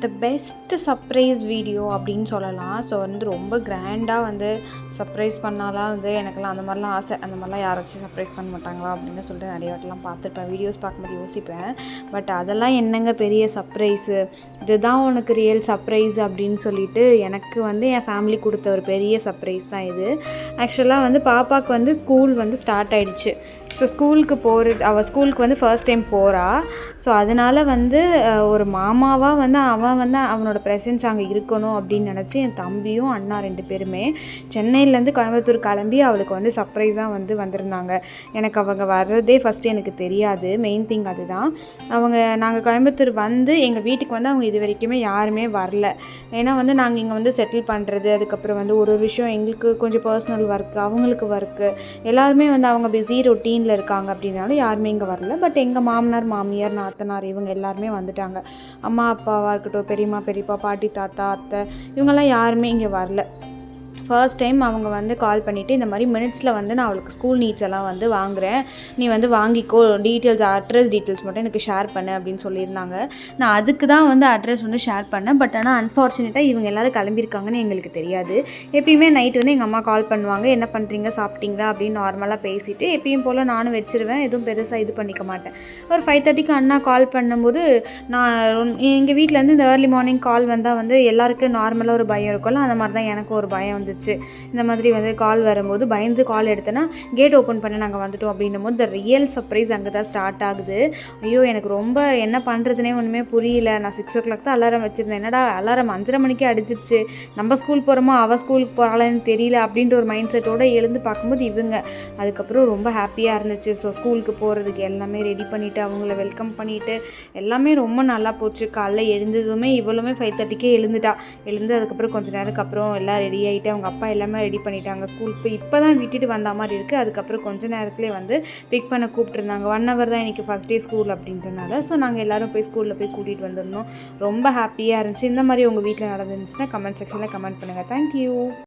The best surprise video அப்படின்னு சொல்லலாம். So வந்து ரொம்ப கிராண்டாக வந்து சர்ப்ரைஸ் பண்ணாலாம் வந்து எனக்கெல்லாம் அந்த மாதிரிலாம் ஆசை. அந்த மாதிரிலாம் யாராச்சும் சர்ப்ரைஸ் பண்ண மாட்டாங்களா அப்படின்னு சொல்லிட்டு நிறைய வாட்டிலாம் பார்த்துருப்பேன். வீடியோஸ் பார்க்கும்போது யோசிப்பேன். பட் அதெல்லாம் என்னங்க பெரிய சர்ப்ரைஸு, இதுதான் உனக்கு ரியல் சர்ப்ரைஸ் அப்படின்னு சொல்லிட்டு எனக்கு வந்து என் ஃபேமிலி கொடுத்த ஒரு பெரிய சர்ப்ரைஸ் தான் இது. ஆக்சுவலாக வந்து பாப்பாவுக்கு வந்து ஸ்கூல் வந்து ஸ்டார்ட் ஆகிடுச்சு. ஸோ ஸ்கூலுக்கு அவள் ஸ்கூலுக்கு வந்து ஃபர்ஸ்ட் டைம் போகிறா. ஸோ அதனால் வந்து ஒரு மாமாவாக வந்து அவன் வந்து அவனோட ப்ரெசன்ஸ் அங்கே இருக்கணும் அப்படின்னு நினச்சி என் தம்பியும் அண்ணா 2 பேருமே சென்னையிலேருந்து கோயம்புத்தூர் கிளம்பி அவளுக்கு வந்து சர்ப்ரைஸாக வந்து வந்திருந்தாங்க. எனக்கு அவங்க வர்றதே ஃபஸ்ட்டு எனக்கு தெரியாது. மெயின் திங் அதுதான். நாங்கள் கோயம்புத்தூர் வந்து எங்கள் வீட்டுக்கு வந்து அவங்க இது வரைக்குமே யாருமே வரல. ஏன்னா வந்து நாங்கள் இங்கே வந்து செட்டில் பண்ணுறது, அதுக்கப்புறம் வந்து ஒரு விஷயம் எங்களுக்கு கொஞ்சம் பர்சனல் ஒர்க்கு, அவங்களுக்கு ஒர்க்கு, எல்லாருமே வந்து அவங்க பிஸி ரொட்டீனில் இருக்காங்க அப்படின்னாலும் யாருமே இங்கே வரல. பட் எங்கள் மாமனார் மாமியார் நாத்தனார் இவங்க எல்லாருமே வந்துட்டாங்க. அம்மா அப்பாவாக இருக்கட்டும், பெரியம்மா பெரியப்பா, பாட்டி தாத்தா அத்தை, இவங்கெல்லாம் யாருமே இங்கே வரல. ஃபர்ஸ்ட் டைம் அவங்க வந்து கால் பண்ணிவிட்டு இந்த மாதிரி மினிட்ஸில் வந்து நான் அவளுக்கு ஸ்கூல் நீட்ஸ் எல்லாம் வந்து வாங்குகிறேன், நீ வந்து வாங்கிக்கோ, அட்ரஸ் டீட்டெயில்ஸ் மட்டும் எனக்கு ஷேர் பண்ணு அப்படின்னு சொல்லியிருந்தாங்க. நான் அதுக்கு தான் வந்து அட்ரஸ் வந்து ஷேர் பண்ணேன். பட் ஆனால் அன்ஃபார்ச்சுனேட்டாக இவங்க எல்லோரும் கிளம்பியிருக்காங்கன்னு எங்களுக்கு தெரியாது. எப்பயுமே நைட்டு வந்து எங்கள் அம்மா கால் பண்ணுவாங்க, என்ன பண்ணுறீங்க, சாப்பிட்டீங்களா அப்படின்னு நார்மலாக பேசிவிட்டு எப்பயும் போல் நானும் வச்சுருவேன். எதுவும் பெருசாக இது பண்ணிக்க மாட்டேன். ஒரு 5:30க்கு அண்ணா கால் பண்ணும்போது நான் எங்கள் வீட்டிலேருந்து இந்த ஏர்லி மார்னிங் கால் வந்தால் வந்து எல்லாருக்கும் நார்மலாக ஒரு பயம் இருக்கும்ல, அந்த மாதிரி தான் எனக்கு ஒரு பயம் வந்து இந்த மாதிரி வந்து கால் வரும்போது பயந்து கால் எடுத்தேன்னா கேட் ஓப்பன் பண்ண நாங்கள் வந்துட்டோம் அப்படின்னும் போது த ரியல் சர்ப்ரைஸ் அங்கே தான் ஸ்டார்ட் ஆகுது. ஐயோ எனக்கு ரொம்ப என்ன பண்ணுறதுனே ஒன்றுமே புரியல. நான் 6 o'clock தான் அலாரம் வச்சுருந்தேன். என்னடா அலாரம் 5:30 மணிக்கே அடிச்சிருச்சு, நம்ம ஸ்கூல் போகிறோமோ அவள் ஸ்கூலுக்கு போகிறாளான்னு தெரியல அப்படின்ற ஒரு மைண்ட் செட்டோடு எழுந்து பார்க்கும்போது இவங்க. அதுக்கப்புறம் ரொம்ப ஹாப்பியாக இருந்துச்சு. ஸோ ஸ்கூலுக்கு போகிறதுக்கு எல்லாமே ரெடி பண்ணிவிட்டு அவங்கள வெல்கம் பண்ணிவிட்டு எல்லாமே ரொம்ப நல்லா போச்சு. காலைல எழுந்ததுமே இவளுமே 5:30க்கே எழுந்து அதுக்கப்புறம் கொஞ்சம் நேரத்துக்கு அப்புறம் எல்லாம் ரெடி ஆகிட்டு அவங்க அப்பா எல்லாமே ரெடி பண்ணிட்டாங்க. ஸ்கூலுக்கு இப்போ தான் விட்டுட்டு வந்த மாதிரி இருக்குது. அதுக்கப்புறம் கொஞ்சம் நேரத்துலேயே வந்து பிக் பண்ண கூப்பிட்டுருந்தாங்க. 1 hour தான் இன்றைக்கி ஃபஸ்ட் டே ஸ்கூல் அப்படின்றனால. ஸோ நாங்கள் எல்லோரும் போய் ஸ்கூலில் போய் கூட்டிகிட்டு வந்துருந்தோம். ரொம்ப ஹாப்பியாக இருந்துச்சு. இந்த மாதிரி உங்கள் வீட்டில் நடந்துருந்துச்சுன்னா கமெண்ட் செக்ஷனில் கமெண்ட் பண்ணுங்கள். தேங்க்யூ.